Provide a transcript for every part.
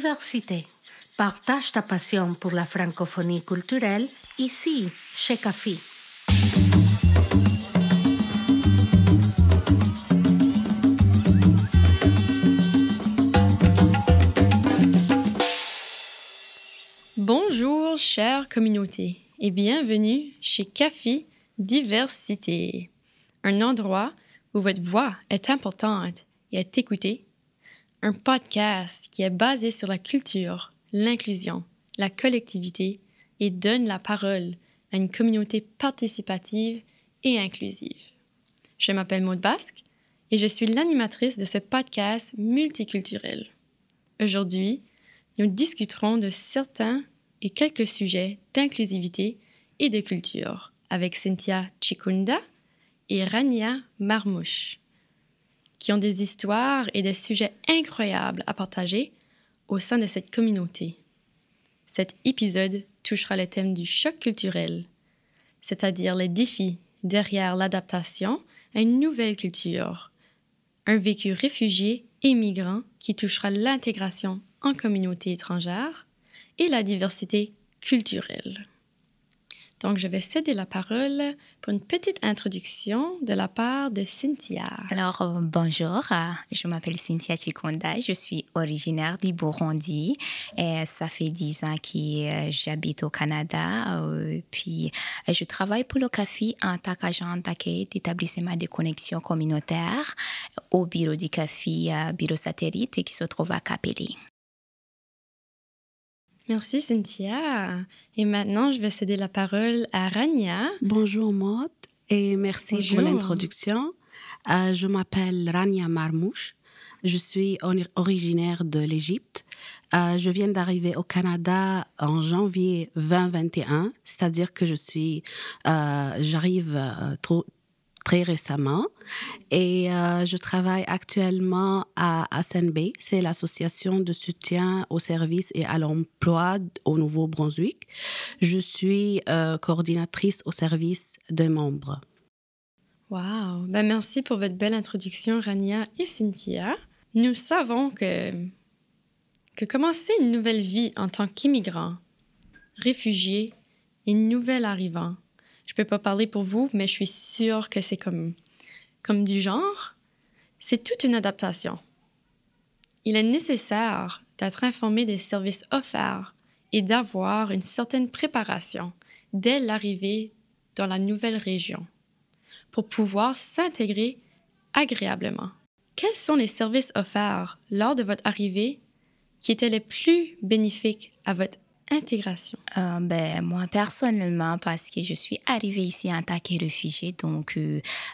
Diversité. Partage ta passion pour la francophonie culturelle ici, chez CAFI. Bonjour, chère communauté, et bienvenue chez CAFI Diversité, un endroit où votre voix est importante et est écoutée, un podcast qui est basé sur la culture, l'inclusion, la collectivité et donne la parole à une communauté participative et inclusive. Je m'appelle Maud Basque et je suis l'animatrice de ce podcast multiculturel. Aujourd'hui, nous discuterons de certains et quelques sujets d'inclusivité et de culture avec Cynthia Chikunda et Rania Marmouche, qui ont des histoires et des sujets incroyables à partager au sein de cette communauté. Cet épisode touchera le thème du choc culturel, c'est-à-dire les défis derrière l'adaptation à une nouvelle culture, un vécu réfugié et migrant qui touchera l'intégration en communauté étrangère et la diversité culturelle. Donc, je vais céder la parole pour une petite introduction de la part de Cynthia. Alors, bonjour, je m'appelle Cynthia Chikunda, je suis originaire du Burundi et ça fait 10 ans que j'habite au Canada. Puis, je travaille pour le CAFI en tant qu'agent d'accueil d'établissement de connexion communautaire au bureau du CAFI, bureau satellite qui se trouve à Capelé. Merci Cynthia. Et maintenant, je vais céder la parole à Rania. Bonjour Maud et merci Bonjour. pour l'introduction. Je m'appelle Rania Marmouche. Je suis originaire de l'Égypte. Je viens d'arriver au Canada en janvier 2021, c'est-à-dire que j'arrive très récemment et je travaille actuellement à ASNB, c'est l'association de soutien aux services et à l'emploi au Nouveau-Brunswick. Je suis coordinatrice au service des membres. Wow! Ben merci pour votre belle introduction, Rania et Cynthia. Nous savons que commencer une nouvelle vie en tant qu'immigrant, réfugié et nouvel arrivant, je peux pas parler pour vous, mais je suis sûre que c'est comme du genre. C'est toute une adaptation. Il est nécessaire d'être informé des services offerts et d'avoir une certaine préparation dès l'arrivée dans la nouvelle région pour pouvoir s'intégrer agréablement. Quels sont les services offerts lors de votre arrivée qui étaient les plus bénéfiques à votre intégration? Moi, personnellement, parce que je suis arrivée ici en tant que réfugiée, donc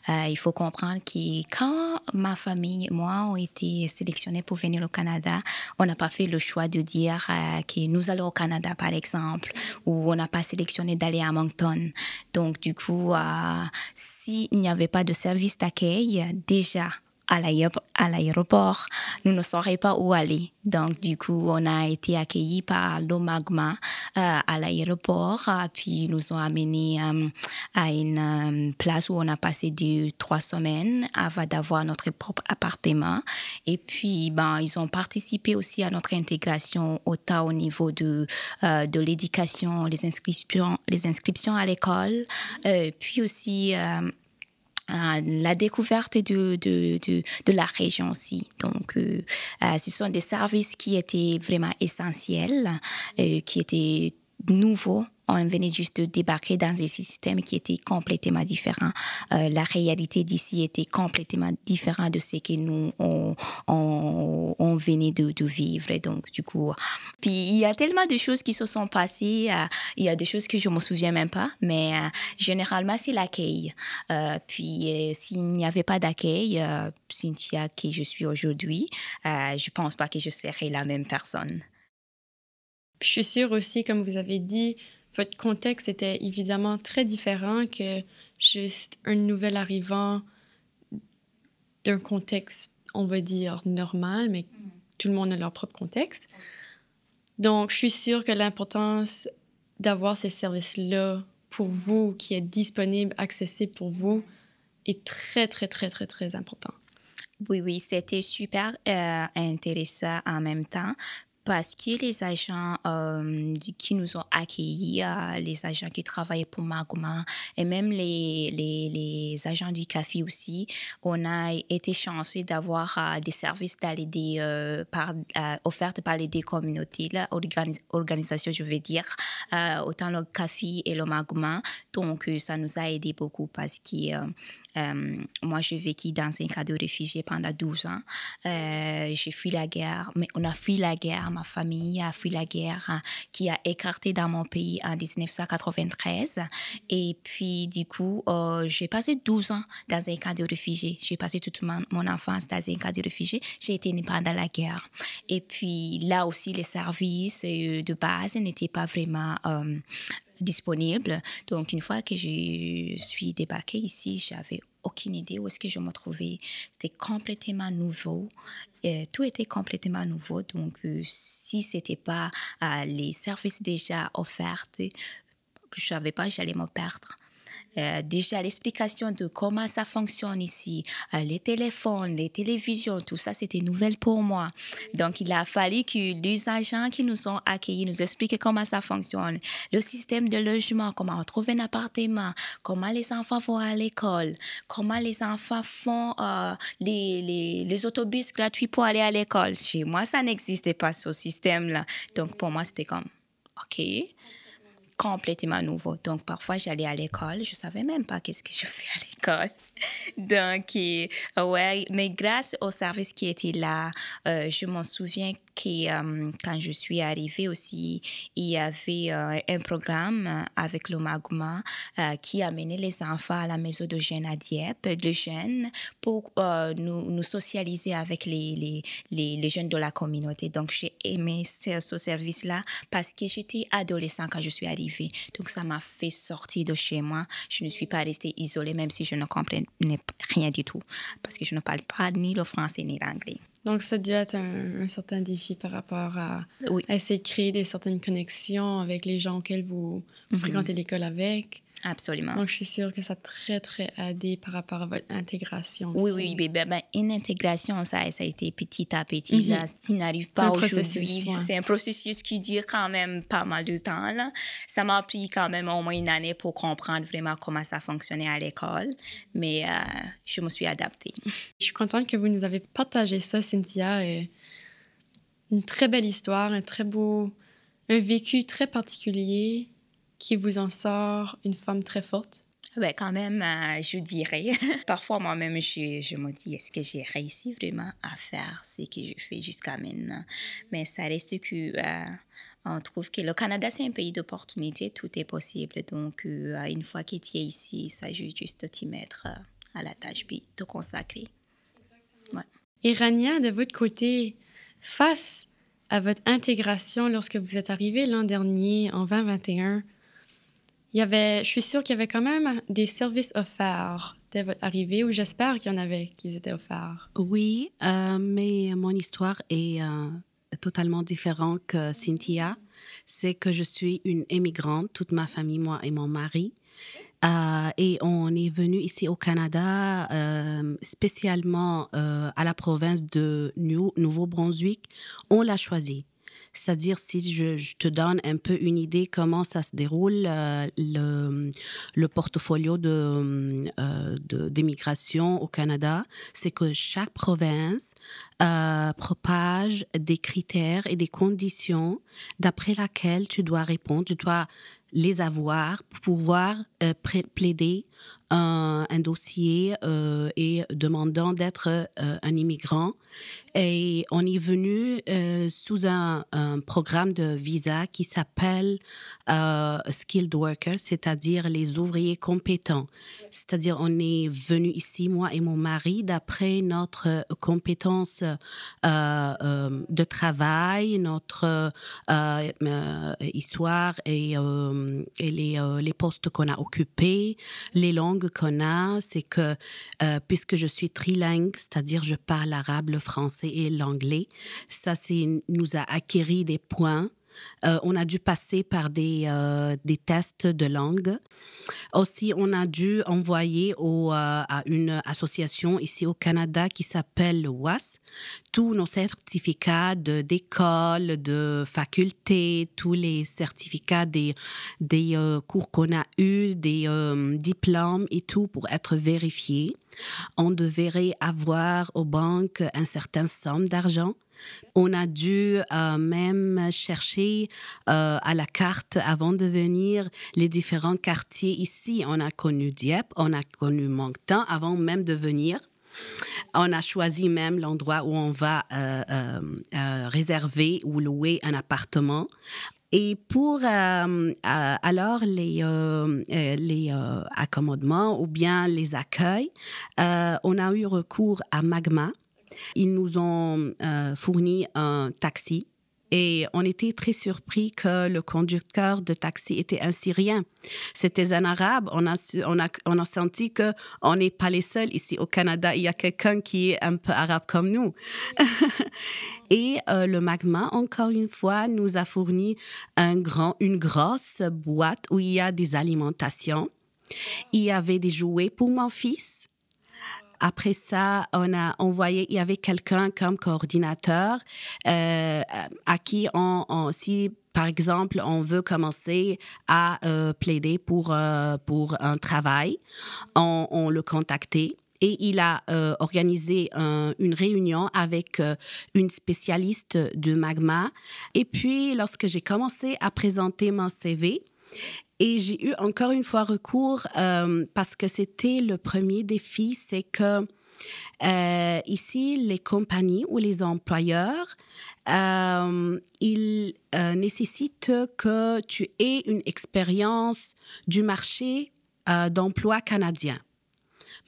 il faut comprendre que quand ma famille et moi ont été sélectionnés pour venir au Canada, on n'a pas fait le choix de dire que nous allons au Canada, par exemple, ou on n'a pas sélectionné d'aller à Moncton. Donc, du coup, s'il n'y avait pas de service d'accueil, déjà, à l'aéroport, nous ne saurions pas où aller. Donc, du coup, on a été accueillis par l'OMAGMA à l'aéroport, puis ils nous ont amenés à une place où on a passé 2-3 semaines avant d'avoir notre propre appartement. Et puis, ils ont participé aussi à notre intégration autant au niveau de l'éducation, les inscriptions à l'école, puis aussi la découverte de la région aussi. Donc, ce sont des services qui étaient vraiment essentiels, qui étaient nouveaux. On venait juste de débarquer dans un système qui était complètement différent. La réalité d'ici était complètement différente de ce que nous, on venait de vivre. Et donc, du coup, puis il y a tellement de choses qui se sont passées. Il y a des choses que je ne me souviens même pas, mais généralement, c'est l'accueil. Puis, s'il n'y avait pas d'accueil, Cynthia, qui je suis aujourd'hui, je ne pense pas que je serais la même personne. Je suis sûre aussi, comme vous avez dit, votre contexte était évidemment très différent que juste un nouvel arrivant d'un contexte, on va dire, normal, mais tout le monde a leur propre contexte. Donc, je suis sûre que l'importance d'avoir ces services-là pour vous, qui est disponible, accessible pour vous, est très, très, très, très, très important. Oui, c'était super intéressant en même temps Parce que les agents qui nous ont accueillis, les agents qui travaillaient pour Maguma et même les agents du CAFI aussi, on a été chanceux d'avoir des services offerts par les deux communautés, organisations, je veux dire, autant le CAFI et le Maguma. Donc, ça nous a aidé beaucoup parce que moi, j'ai vécu dans un camp de réfugiés pendant 12 ans. J'ai fui la guerre, mais on a fui la guerre. Ma famille a fui la guerre qui a écarté dans mon pays en 1993. Et puis, du coup, j'ai passé 12 ans dans un camp de réfugiés. J'ai passé toute mon enfance dans un camp de réfugiés. J'ai été née pendant la guerre. Et puis, là aussi, les services de base n'étaient pas vraiment disponible. Donc, une fois que je suis débarquée ici, j'avais aucune idée où est-ce que je me trouvais. C'était complètement nouveau. Tout était complètement nouveau. Donc, si c'était pas les services déjà offerts, je savais pas, j'allais me perdre. Déjà, l'explication de comment ça fonctionne ici, les téléphones, les télévisions, tout ça, c'était nouvelle pour moi. Donc, il a fallu que les agents qui nous ont accueillis nous expliquent comment ça fonctionne, le système de logement, comment on trouve un appartement, comment les enfants vont à l'école, comment les enfants font les autobus gratuits pour aller à l'école. Chez moi, ça n'existait pas, ce système-là. Donc, pour moi, c'était comme, OK, complètement nouveau. Donc, parfois, j'allais à l'école. Je savais même pas qu'est-ce que je fais à l'école. Donc, ouais, mais grâce au service qui était là, je m'en souviens que quand je suis arrivée aussi, il y avait un programme avec le Maguma qui amenait les enfants à la maison de jeunes à Dieppe, les jeunes, pour nous socialiser avec les jeunes de la communauté. Donc, j'ai aimé ce service-là parce que j'étais adolescent quand je suis arrivée. Donc, ça m'a fait sortir de chez moi. Je ne suis pas restée isolée, même si je ne comprenais rien du tout, parce que je ne parle pas ni le français ni l'anglais. Donc, ça a dû être un certain défi par rapport à essayer de créer certaines connexions avec les gens auxquels vous fréquentez l'école avec. Absolument. Donc, je suis sûre que ça a très, très aidé par rapport à votre intégration oui, aussi. Oui, une intégration, ça a été petit à petit. Là, ça n'arrive pas aujourd'hui. Ouais. C'est un processus qui dure quand même pas mal de temps. Là. Ça m'a pris quand même au moins une année pour comprendre vraiment comment ça fonctionnait à l'école. Mais je me suis adaptée. Je suis contente que vous nous avez partagé ça, Cynthia. Une très belle histoire, un vécu très particulier qui vous en sort une femme très forte? Ben, quand même, je dirais. Parfois, moi-même, je me dis, est-ce que j'ai réussi vraiment à faire ce que je fais jusqu'à maintenant? Mais ça reste que... on trouve que le Canada, c'est un pays d'opportunités. Tout est possible. Donc, une fois que tu es ici, il s'agit juste de t'y mettre à la tâche puis te consacrer. Ouais. Et Rania, de votre côté, face à votre intégration lorsque vous êtes arrivée l'an dernier, en 2021, je suis sûre qu'il y avait quand même des services offerts dès votre arrivée, ou j'espère qu'il y en avait qui étaient offerts. Oui, mais mon histoire est totalement différente que Cynthia. C'est que je suis une immigrante, toute ma famille, moi et mon mari. Et on est venu ici au Canada, spécialement à la province de Nouveau-Brunswick. On l'a choisi. C'est-à-dire, si je te donne un peu une idée comment ça se déroule, le portfolio d'immigration au Canada, c'est que chaque province propage des critères et des conditions d'après lesquelles tu dois répondre, tu dois les avoir pour pouvoir plaider un dossier et demandant d'être un immigrant. Et on est venu sous un programme de visa qui s'appelle Skilled Workers, c'est-à-dire les ouvriers compétents. C'est-à-dire on est venu ici, moi et mon mari, d'après notre compétence de travail, notre histoire et les postes qu'on a occupés, les langues qu'on a. C'est que puisque je suis trilingue, c'est-à-dire je parle l'arabe, le français et l'anglais, ça nous a acquéri des points On a dû passer par des tests de langue. Aussi, on a dû envoyer à une association ici au Canada qui s'appelle le WAS tous nos certificats d'école, de faculté, tous les certificats des cours qu'on a eus, des diplômes et tout pour être vérifiés. On devrait avoir aux banques un certain somme d'argent. On a dû même chercher à la carte avant de venir les différents quartiers ici. On a connu Dieppe, on a connu Moncton avant même de venir. On a choisi même l'endroit où on va réserver ou louer un appartement. Et pour alors les accommodements ou bien les accueils, on a eu recours à Magma. Ils nous ont fourni un taxi et on était très surpris que le conducteur de taxi était un Syrien. C'était un Arabe. On a senti qu'on n'est pas les seuls ici au Canada. Il y a quelqu'un qui est un peu arabe comme nous. Et le Magma, encore une fois, nous a fourni une grosse boîte où il y a des alimentations. Il y avait des jouets pour mon fils. Après ça, on a envoyé, il y avait quelqu'un comme coordinateur à qui si par exemple on veut commencer à plaider pour un travail, on le contactait. Et il a organisé une réunion avec une spécialiste de Magma. Et puis, lorsque j'ai commencé à présenter mon CV, et j'ai eu encore une fois recours parce que c'était le premier défi, c'est que ici, les compagnies ou les employeurs, ils nécessitent que tu aies une expérience du marché d'emploi canadien.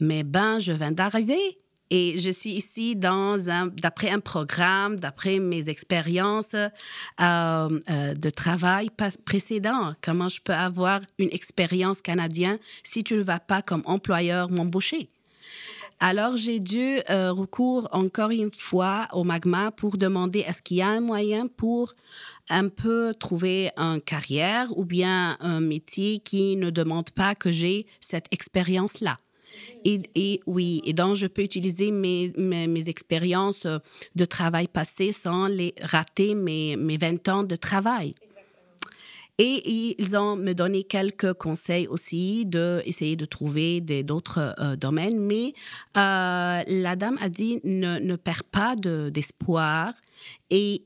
Mais je viens d'arriver et je suis ici d'après un programme, d'après mes expériences de travail précédents. Comment je peux avoir une expérience canadienne si tu ne vas pas comme employeur m'embaucher? Alors, j'ai dû recours encore une fois au Magma pour demander est-ce qu'il y a un moyen pour un peu trouver une carrière ou bien un métier qui ne demande pas que j'ai cette expérience-là. Et oui, et donc je peux utiliser mes expériences de travail passées sans les rater mes 20 ans de travail. Et ils ont me donné quelques conseils aussi d'essayer de trouver d'autres domaines. Mais la dame a dit ne perds pas d'espoir et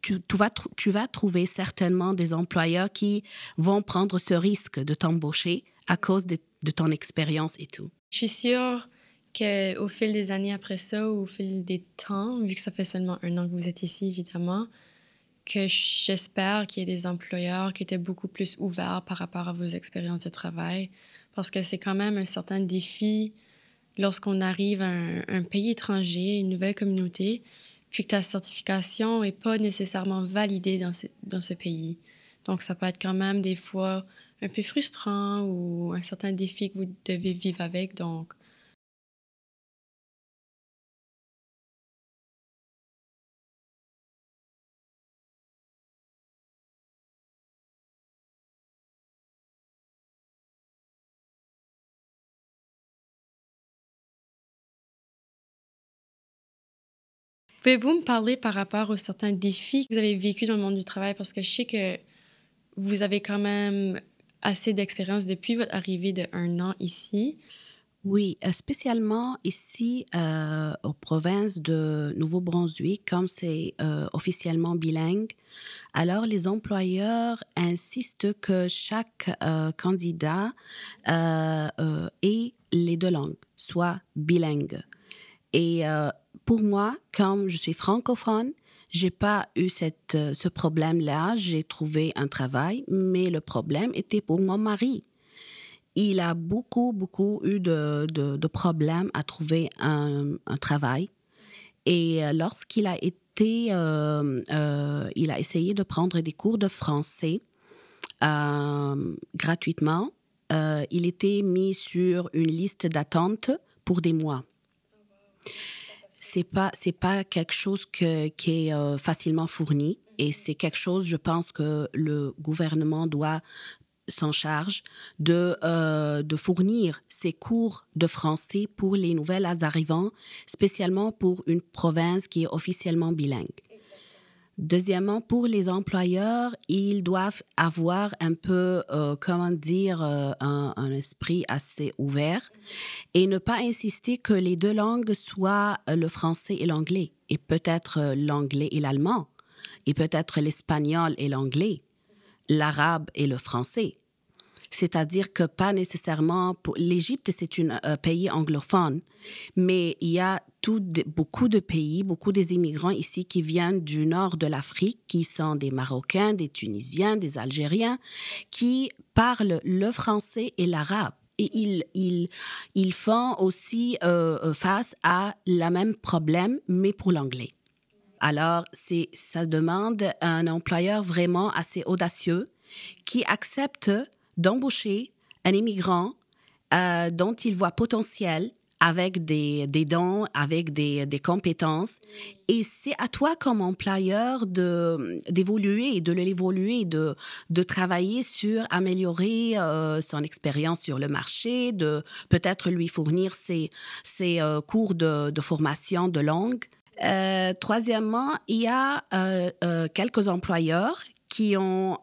tu vas trouver certainement des employeurs qui vont prendre ce risque de t'embaucher à cause de ton expérience et tout. Je suis sûre qu'au fil des années après ça, au fil des temps, vu que ça fait seulement 1 an que vous êtes ici, évidemment, que j'espère qu'il y ait des employeurs qui étaient beaucoup plus ouverts par rapport à vos expériences de travail, parce que c'est quand même un certain défi lorsqu'on arrive à un pays étranger, une nouvelle communauté, puis que ta certification n'est pas nécessairement validée dans ce pays. Donc, ça peut être quand même des fois un peu frustrant ou un certain défi que vous devez vivre avec. Donc, pouvez-vous me parler par rapport aux certains défis que vous avez vécus dans le monde du travail? Parce que je sais que vous avez quand même assez d'expérience depuis votre arrivée de 1 an ici. Oui, spécialement ici aux provinces de Nouveau-Brunswick, comme c'est officiellement bilingue, alors les employeurs insistent que chaque candidat ait les 2 langues, soit bilingue. Et pour moi, comme je suis francophone, j'ai pas eu ce problème-là. J'ai trouvé un travail, mais le problème était pour mon mari. Il a beaucoup eu de problèmes à trouver un travail. Et lorsqu'il a été, il a essayé de prendre des cours de français gratuitement. Il était mis sur une liste d'attente pour des mois. c'est pas quelque chose qui est facilement fourni. Et c'est quelque chose, je pense, que le gouvernement doit s'en charge de fournir ces cours de français pour les nouvelles arrivants, spécialement pour une province qui est officiellement bilingue. Deuxièmement, pour les employeurs, ils doivent avoir un peu, un esprit assez ouvert et ne pas insister que les deux langues soient le français et l'anglais, et peut-être l'anglais et l'allemand, et peut-être l'espagnol et l'anglais, l'arabe et le français. C'est-à-dire que pas nécessairement... L'Égypte, c'est un pays anglophone, mais il y a beaucoup de pays, beaucoup des immigrants ici qui viennent du nord de l'Afrique, qui sont des Marocains, des Tunisiens, des Algériens, qui parlent le français et l'arabe. Et ils font aussi face à le même problème, mais pour l'anglais. Alors, ça demande un employeur vraiment assez audacieux qui accepte d'embaucher un immigrant dont il voit potentiel, avec des dons, avec des compétences. Et c'est à toi comme employeur d'évoluer, de l'évoluer, de travailler sur améliorer son expérience sur le marché, de peut-être lui fournir ses cours de formation de langue. Troisièmement, il y a quelques employeurs qui ont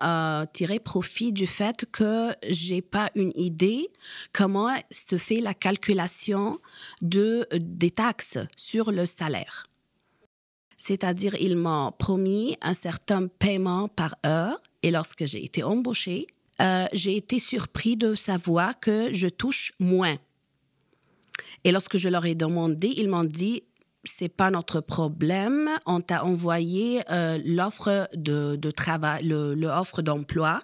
tiré profit du fait que j'ai pas une idée comment se fait la calculation des taxes sur le salaire. C'est-à-dire, ils m'ont promis un certain paiement par heure et lorsque j'ai été embauchée, j'ai été surpris de savoir que je touche moins. Et lorsque je leur ai demandé, ils m'ont dit: c'est pas notre problème. On t'a envoyé l'offre de travail, l'offre d'emploi.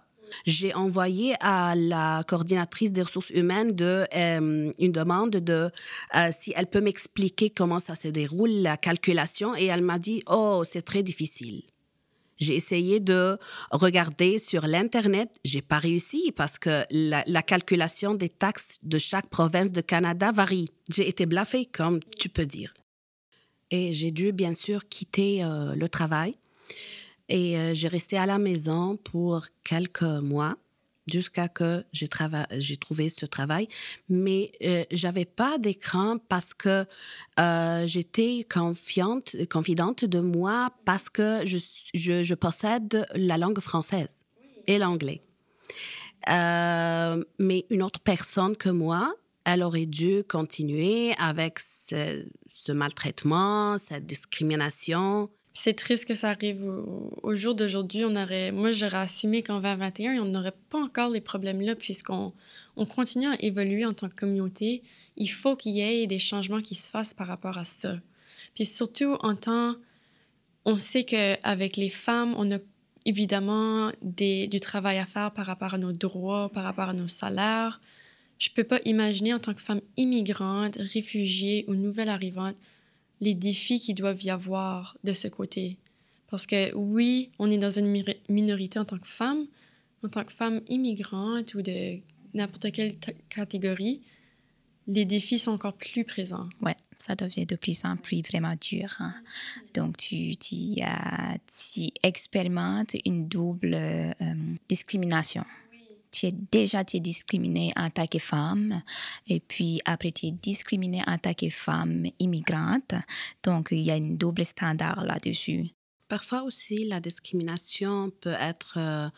J'ai envoyé à la coordinatrice des ressources humaines une demande si elle peut m'expliquer comment ça se déroule, la calculation. Et elle m'a dit: oh, c'est très difficile. J'ai essayé de regarder sur l'Internet. J'ai pas réussi parce que la calculation des taxes de chaque province de Canada varie. J'ai été bluffée, comme tu peux dire. Et j'ai dû, bien sûr, quitter le travail. Et j'ai resté à la maison pour quelques mois jusqu'à que j'ai trouvé ce travail. Mais je n'avais pas d'écran parce que j'étais confidente de moi parce que je possède la langue française et l'anglais. Mais une autre personne que moi, elle aurait dû continuer avec ce maltraitement, cette discrimination. C'est triste que ça arrive au jour d'aujourd'hui. Moi, j'aurais assumé qu'en 2021, on n'aurait pas encore les problèmes-là puisqu'on continue à évoluer en tant que communauté. Il faut qu'il y ait des changements qui se fassent par rapport à ça. Puis surtout, on sait qu'avec les femmes, on a évidemment du travail à faire par rapport à nos droits, par rapport à nos salaires. Je peux pas imaginer en tant que femme immigrante, réfugiée ou nouvelle arrivante, les défis qu'il doivent y avoir de ce côté. Parce que oui, on est dans une minorité en tant que femme immigrante ou de n'importe quelle catégorie, les défis sont encore plus présents. Ouais, ça devient de plus en plus vraiment dur. Hein. Donc, tu expérimentes une double discrimination. Tu es discriminée en tant que femme et puis après tu es discriminée en tant que femme immigrante. Donc, il y a une double standard là-dessus. Parfois aussi, la discrimination peut être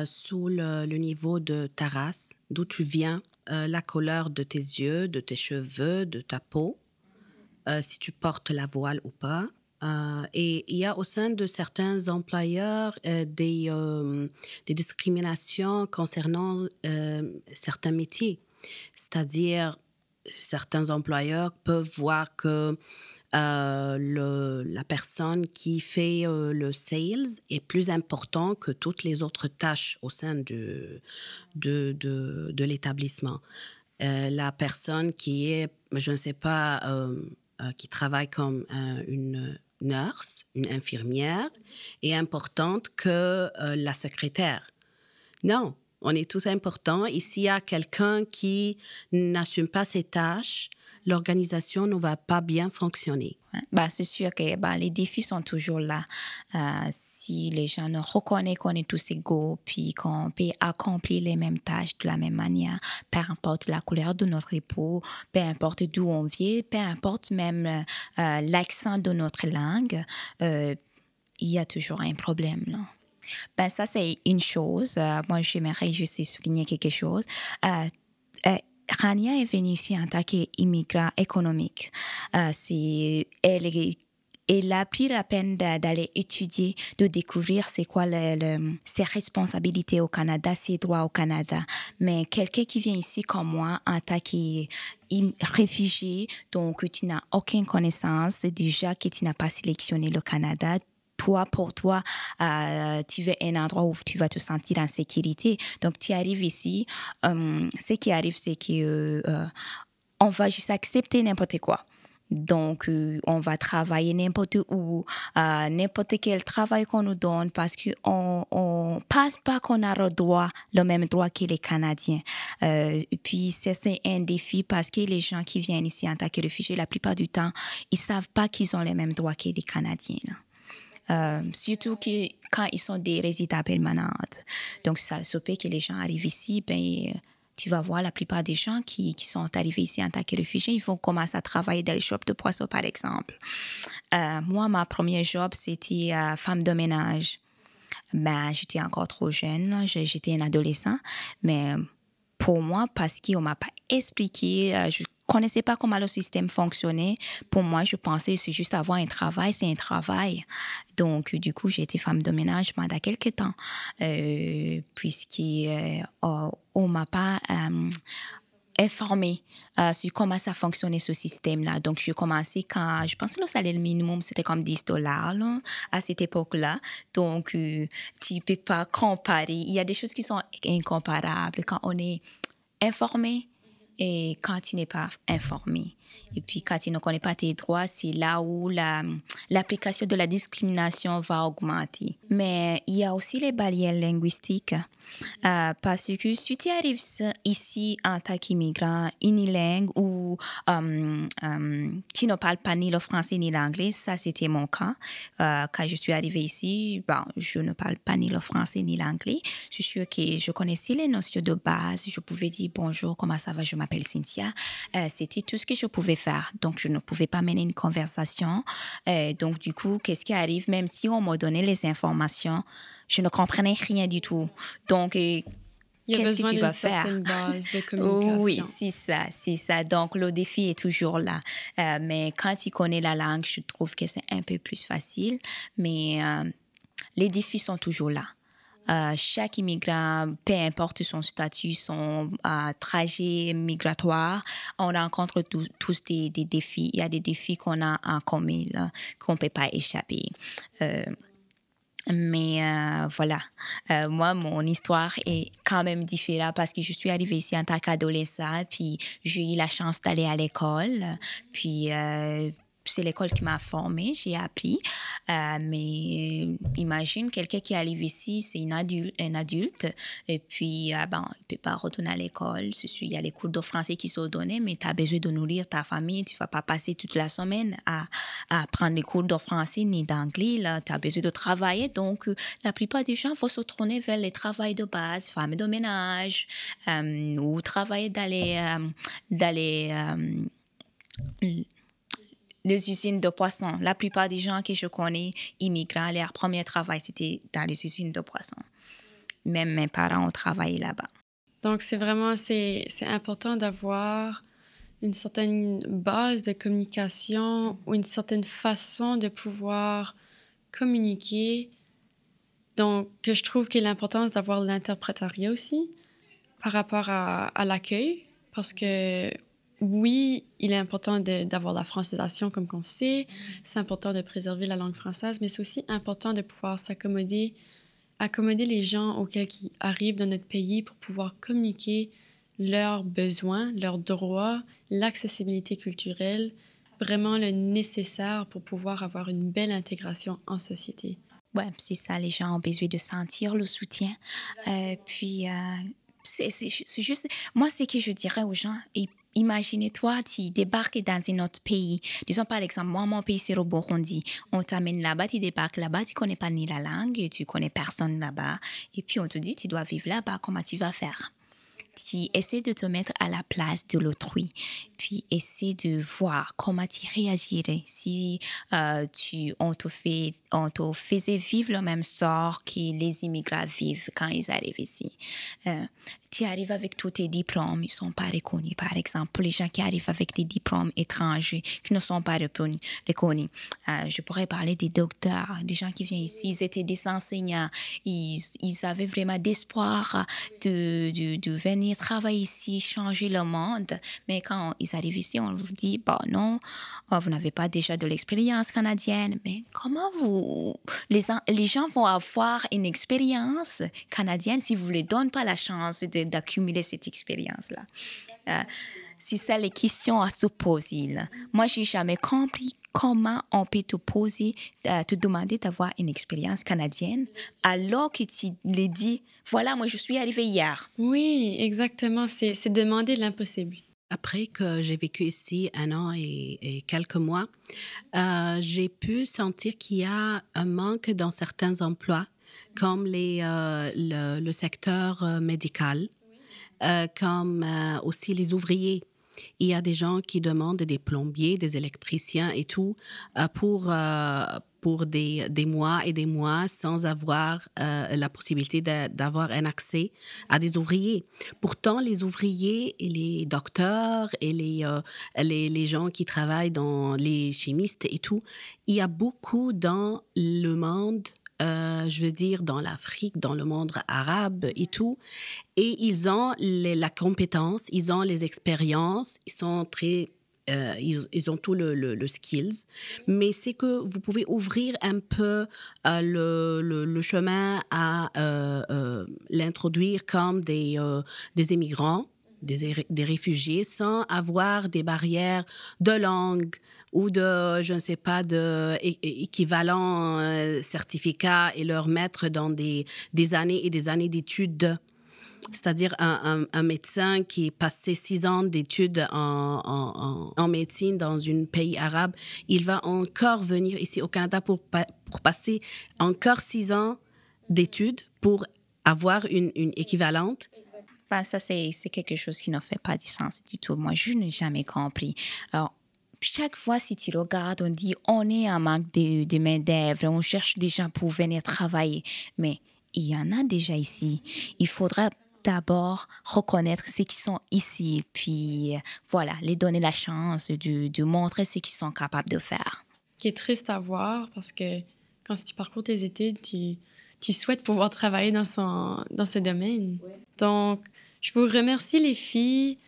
sous le niveau de ta race, d'où tu viens, la couleur de tes yeux, de tes cheveux, de ta peau, si tu portes la voile ou pas. Et il y a au sein de certains employeurs des discriminations concernant certains métiers. C'est-à-dire, certains employeurs peuvent voir que la personne qui fait le sales est plus important que toutes les autres tâches au sein de l'établissement. La personne qui est, je ne sais pas, qui travaille comme une nurse, une infirmière, est importante que la secrétaire. Non, on est tous importants. Et s'il y a quelqu'un qui n'assume pas ses tâches, l'organisation ne va pas bien fonctionner. C'est sûr que les défis sont toujours là. Si les gens ne reconnaissent qu'on est tous égaux, puis qu'on peut accomplir les mêmes tâches de la même manière, peu importe la couleur de notre peau, peu importe d'où on vient, peu importe même l'accent de notre langue, il y a toujours un problème, là. Ça, c'est une chose. Moi, j'aimerais juste souligner quelque chose. Rania est venue ici en tant qu'immigrant économique. Elle a pris la peine d'aller étudier, de découvrir c'est quoi ses responsabilités au Canada, ses droits au Canada. Mais quelqu'un qui vient ici comme moi en tant que réfugié, donc tu n'as aucune connaissance, déjà que tu n'as pas sélectionné le Canada. Pour toi, tu veux un endroit où tu vas te sentir en sécurité. Donc, tu arrives ici. Ce qui arrive, c'est que on va juste accepter n'importe quoi. Donc, on va travailler n'importe où, n'importe quel travail qu'on nous donne parce qu'on pense pas qu'on a le même droit que les Canadiens. Et puis, c'est un défi parce que les gens qui viennent ici en tant que réfugiés, la plupart du temps, ils savent pas qu'ils ont les mêmes droits que les Canadiens, là. Surtout quand ils sont des résidents permanents. Donc, ça se peut que les gens arrivent ici, tu vas voir la plupart des gens qui sont arrivés ici en tant que réfugiés, ils vont commencer à travailler dans les shops de poissons, par exemple. Moi, ma première job, c'était femme de ménage. J'étais encore trop jeune, j'étais un adolescent, mais pour moi, parce qu'on ne m'a pas expliqué, je connaissais pas comment le système fonctionnait. Pour moi, je pensais c'est juste avoir un travail, c'est un travail. Donc, du coup, j'ai été femme de ménage pendant quelques temps, puisqu'on m'a pas informée sur comment ça fonctionnait ce système-là. Donc, je commençais quand, je pense que le salaire minimum, c'était comme $10 là, à cette époque-là. Donc, tu peux pas comparer. Il y a des choses qui sont incomparables quand on est informé et quand tu n'es pas informé. Et puis, quand tu ne connais pas tes droits, c'est là où l'application de la discrimination va augmenter. Mais il y a aussi les barrières linguistiques. Parce que si tu arrives ici en tant qu'immigrant unilingue ou tu ne parles pas ni le français ni l'anglais, ça c'était mon cas. Quand je suis arrivée ici, je ne parle pas ni le français ni l'anglais. Je suis sûre que je connaissais les notions de base. Je pouvais dire bonjour, comment ça va, je m'appelle Cynthia. C'était tout ce que je pouvais faire. Donc, je ne pouvais pas mener une conversation. Donc, du coup, qu'est-ce qui arrive? Même si on m'a donné les informations, je ne comprenais rien du tout. Donc, il y a besoin d'une certaine base de communication. Oui, c'est ça. Donc, le défi est toujours là. Mais quand tu connais la langue, je trouve que c'est un peu plus facile. Mais les défis sont toujours là. Chaque immigrant, peu importe son statut, son trajet migratoire, on rencontre tous des défis. Il y a des défis qu'on a en commun, là, qu'on ne peut pas échapper. Mais voilà, moi, mon histoire est quand même différente parce que je suis arrivée ici en tant qu'adolescente, puis j'ai eu la chance d'aller à l'école, puis c'est l'école qui m'a formée, j'ai appris. Mais imagine quelqu'un qui arrive ici, c'est un adulte, et puis il ne peut pas retourner à l'école. Il y a les cours de français qui sont donnés, mais tu as besoin de nourrir ta famille. Tu ne vas pas passer toute la semaine à prendre les cours de français ni d'anglais. Tu as besoin de travailler. Donc, la plupart des gens vont se tourner vers les travails de base, femmes de ménage, ou travailler dans les usines de poissons. La plupart des gens que je connais, immigrants, leur premier travail, c'était dans les usines de poissons. Même mes parents ont travaillé là-bas. Donc, c'est important d'avoir une certaine base de communication ou une certaine façon de pouvoir communiquer. Donc, que je trouve que l'importance d'avoir l'interprétariat aussi par rapport à l'accueil, parce que oui, il est important d'avoir la francisation comme qu'on sait, c'est important de préserver la langue française, mais c'est aussi important de pouvoir accommoder les gens auxquels qui arrivent dans notre pays pour pouvoir communiquer leurs besoins, leurs droits, l'accessibilité culturelle, vraiment le nécessaire pour pouvoir avoir une belle intégration en société. Ouais, c'est ça, les gens ont besoin de sentir le soutien. Puis, c'est juste... Moi, ce que je dirais aux gens, imaginez-toi, tu débarques dans un autre pays. Disons par exemple, moi, mon pays, c'est le Burundi. On t'amène là-bas, tu débarques là-bas, tu connais pas ni la langue, tu connais personne là-bas. Et puis, on te dit, tu dois vivre là-bas, comment tu vas faire? Tu essaies de te mettre à la place de l'autrui, puis essaie de voir comment tu réagirais si on te faisait vivre le même sort que les immigrants vivent quand ils arrivent ici. Tu arrives avec tous tes diplômes, ils ne sont pas reconnus. Par exemple, les gens qui arrivent avec des diplômes étrangers qui ne sont pas reconnus. Je pourrais parler des docteurs, des gens qui viennent ici, ils étaient des enseignants, ils avaient vraiment d'espoir de venir travailler ici, changer le monde. Mais quand ils arrivent ici, on vous dit, non, vous n'avez pas déjà de l'expérience canadienne. Mais comment les gens vont avoir une expérience canadienne si vous ne leur donnez pas la chance d'accumuler cette expérience-là? C'est ça les questions à se poser. Là. Moi, je n'ai jamais compris comment on peut te demander d'avoir une expérience canadienne alors que tu les dis, voilà, moi, je suis arrivée hier. Oui, exactement. C'est demander l'impossible. Après que j'ai vécu ici 1 an et quelques mois, j'ai pu sentir qu'il y a un manque dans certains emplois, comme le secteur médical, comme aussi les ouvriers. Il y a des gens qui demandent des plombiers, des électriciens et tout pour des mois et des mois sans avoir la possibilité d'avoir un accès à des ouvriers. Pourtant, les ouvriers et les docteurs et les gens qui travaillent dans les chimistes et tout, il y a beaucoup dans le monde, je veux dire dans l'Afrique, dans le monde arabe et tout. Et ils ont la compétence, ils ont les expériences, ils sont très... ils ont tout le skills, mais c'est que vous pouvez ouvrir un peu le chemin à l'introduire comme des immigrants, des réfugiés, sans avoir des barrières de langue ou de, je ne sais pas, d'équivalent certificat et leur mettre dans des années et des années d'études. C'est-à-dire un médecin qui passait 6 ans d'études en médecine dans un pays arabe, il va encore venir ici au Canada pour passer encore 6 ans d'études pour avoir une équivalente. Ça, c'est quelque chose qui ne fait pas du sens du tout. Moi, je n'ai jamais compris. Alors, chaque fois, si tu regardes, on dit on est en manque de main-d'œuvre, on cherche des gens pour venir travailler. Mais il y en a déjà ici. Il faudra d'abord reconnaître ceux qui sont ici, puis voilà, les donner la chance de montrer ce qu'ils sont capables de faire. Qui est triste à voir parce que quand tu parcours tes études, tu souhaites pouvoir travailler dans ce domaine. Ouais. Donc, je vous remercie les filles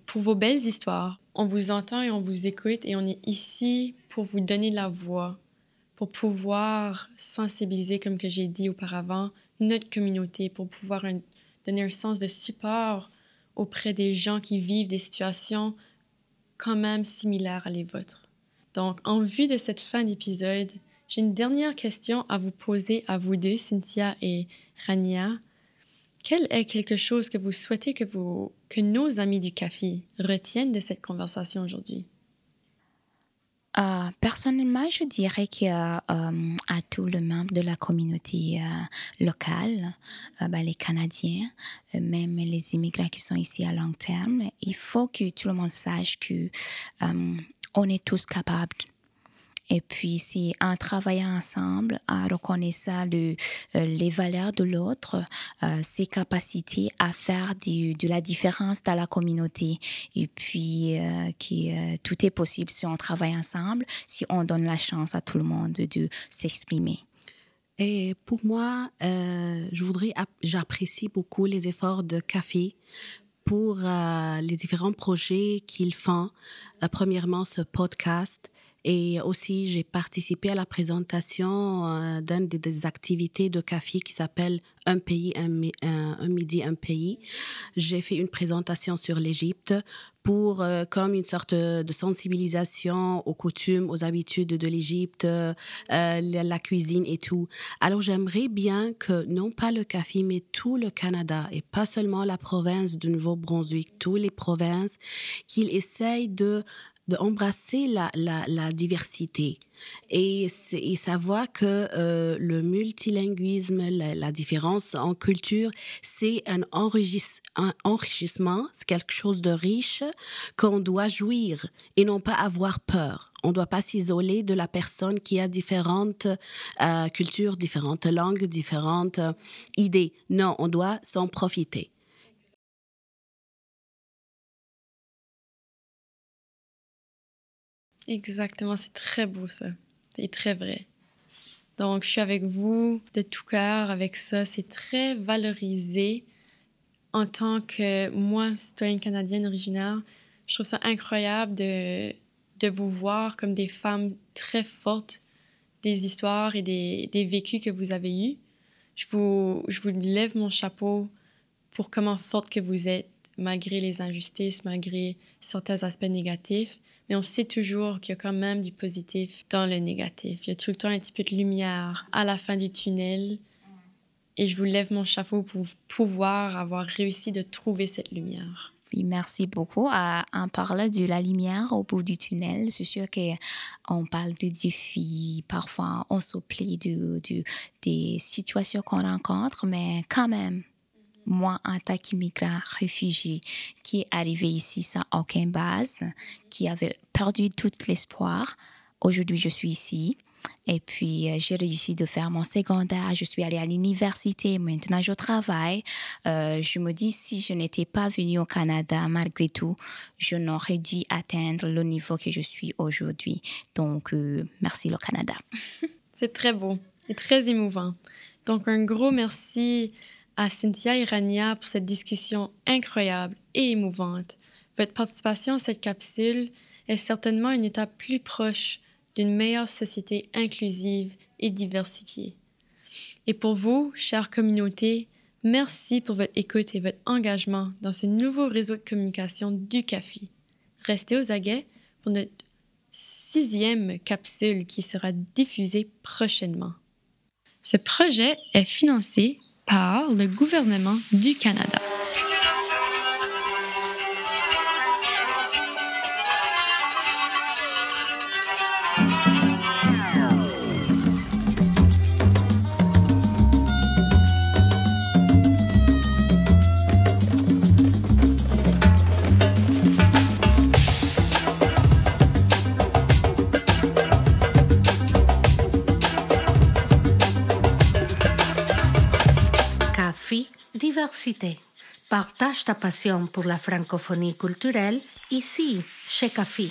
pour vos belles histoires. On vous entend et on vous écoute et on est ici pour vous donner la voix, pour pouvoir sensibiliser, comme que j'ai dit auparavant, notre communauté, pour pouvoir donner un sens de support auprès des gens qui vivent des situations quand même similaires à les vôtres. Donc, en vue de cette fin d'épisode, j'ai une dernière question à vous poser à vous deux, Cynthia et Rania. Quel est quelque chose que vous souhaitez que nos amis du CAFI retiennent de cette conversation aujourd'hui? Personnellement, je dirais qu'à tous les membres de la communauté locale, les Canadiens, même les immigrants qui sont ici à long terme, il faut que tout le monde sache que on est tous capables. Et puis, c'est en travaillant ensemble, en reconnaissant les valeurs de l'autre, ses capacités à faire de la différence dans la communauté. Et puis, tout est possible si on travaille ensemble, si on donne la chance à tout le monde de s'exprimer. Et pour moi, j'apprécie beaucoup les efforts de CAFI pour les différents projets qu'ils font. Premièrement, ce podcast Et aussi, j'ai participé à la présentation d'une des activités de CAFI qui s'appelle Un pays, un midi, un pays. J'ai fait une présentation sur l'Égypte pour comme une sorte de sensibilisation aux coutumes, aux habitudes de l'Égypte, la cuisine et tout. Alors, j'aimerais bien que, non pas le CAFI, mais tout le Canada, et pas seulement la province du Nouveau-Brunswick, toutes les provinces, qu'ils essayent d'embrasser la diversité et savoir que le multilinguisme, la différence en culture, c'est un enrichissement, c'est quelque chose de riche qu'on doit jouir et non pas avoir peur. On ne doit pas s'isoler de la personne qui a différentes cultures, différentes langues, différentes idées. Non, on doit s'en profiter. Exactement, c'est très beau ça. C'est très vrai. Donc, je suis avec vous de tout cœur avec ça. C'est très valorisé en tant que moi, citoyenne canadienne originaire. Je trouve ça incroyable de vous voir comme des femmes très fortes, des histoires et des vécus que vous avez eus. Je vous lève mon chapeau pour comment forte que vous êtes, malgré les injustices, malgré certains aspects négatifs. Mais on sait toujours qu'il y a quand même du positif dans le négatif. Il y a tout le temps un petit peu de lumière à la fin du tunnel. Et je vous lève mon chapeau pour pouvoir avoir réussi de trouver cette lumière. Oui, merci beaucoup. En parlant de la lumière au bout du tunnel, c'est sûr qu'on parle de défis. Parfois, on se plaint des situations qu'on rencontre, mais quand même, moi, en tant qu'immigrant réfugié qui est arrivé ici sans aucune base, qui avait perdu tout l'espoir, aujourd'hui, je suis ici. Et puis, j'ai réussi de faire mon secondaire. Je suis allée à l'université. Maintenant, je travaille. Je me dis, si je n'étais pas venue au Canada, malgré tout, je n'aurais dû atteindre le niveau que je suis aujourd'hui. Donc, merci le Canada. C'est très beau et très émouvant. Donc, un gros merci à Cynthia et Rania pour cette discussion incroyable et émouvante. Votre participation à cette capsule est certainement une étape plus proche d'une meilleure société inclusive et diversifiée. Et pour vous, chère communauté, merci pour votre écoute et votre engagement dans ce nouveau réseau de communication du CAFI. Restez aux aguets pour notre 6e capsule qui sera diffusée prochainement. Ce projet est financé par le gouvernement du Canada. CAFI Diversité. Partage ta passion pour la francophonie culturelle ici, chez CAFI.